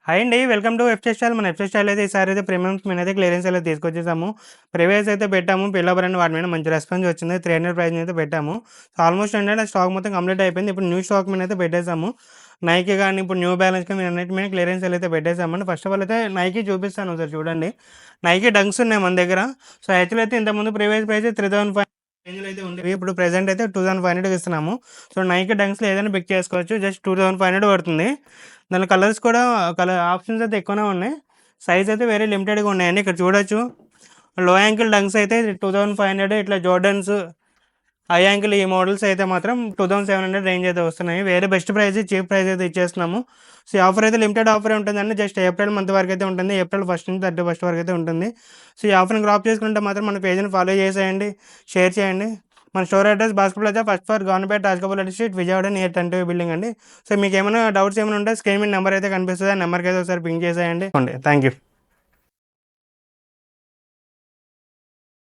Hi అండి. Welcome to FZ style. మన FZ style అయితే ఈసారి అయితే ప్రీమియమ్స్ మీదైతే క్లియరెన్స్ సేల్ తీసుకొచ్చేసాము. ప్రీవియస్ అయితే పెట్టాము. పిల్ల బ్రాండ్ వాటి మీద మంచి రెస్పాన్స్ వచ్చింది. 300 ప్రైస్ అయితే పెట్టాము. సో, ఆల్మోస్ట్ ఏంటంటే స్టాక్ మొత్తం కంప్లీట్ అయిపోయింది. ఇప్పుడు న్యూ స్టాక్ మీద అయితే పెట్టేసాము. నైకీ గాని, ఇప్పుడు న్యూ బ్యాలెన్స్ కానీ అన్నిటి మీద క్లియరెన్స్ సేల్ అయితే పెట్టేసామండి. ఫస్ట్ ఆఫ్ ఆల్ అయితే నైకీ చూపిస్తాను ఒకసారి చూడండి. నైకీ డంక్స్ ఉన్నాయి మన దగ్గర. సో, యాక్చువల్ అయితే ఇంతకుముందు ప్రీవియస్ ప్రైస్ 3500 రేంజ్‌లో అయితే ఉండేవి. ఇప్పుడు ప్రెజెంట్ అయితే 2500కి ఇస్తున్నాము. సో, నైకీ డంక్స్‌లో ఏదైనా పిక్ చేసుకోవచ్చు. జస్ట్ 2500 పడుతుంది. దానిలో కలర్స్ కూడా ఆప్షన్స్ అయితే ఎక్కువనే ఉన్నాయి. సైజ్ అయితే వెరీ లిమిటెడ్‌గా ఉన్నాయండి. ఇక్కడ చూడొచ్చు. లో యాంకిల్ డంక్స్ అయితే 2500, ఇట్లా జోర్డన్స్ హై యాంకిల్ ఈ మోడల్స్ అయితే మాత్రం 2700 రేంజ్ అయితే వస్తున్నాయి. వేరే బెస్ట్ ప్రైస్ చీప్ ప్రైస్ అయితే ఇచ్చేస్తున్నాము. సో, ఈ ఆఫర్ అయితే లిమిటెడ్ ఆఫరే ఉంటుందండి. జస్ట్ ఏప్రిల్ మంత్ వరకు అయితే ఉంటుంది. ఏప్రిల్ 1 నుంచి 31 వరకు అయితే ఉంటుంది. సో, ఈ ఆఫర్‌ని గ్రాప్ చేసుకుంటే మాత్రం మన పేజ్‌ని ఫాలో చేసేయండి, షేర్ చేయండి. మన store address Bhaskar plaza, first floor, government Rajagopal street, Vijayawada, near 10 building అండి. సో, మీకు ఏమైనా డౌట్స్ ఏమైనా ఉంటే స్క్రీన్ మీద నెంబర్ అయితే కనిపిస్తుంది. ఆ నెంబర్కి అయితే ఒకసారి పింగ్ చేసేయండి. Thank you.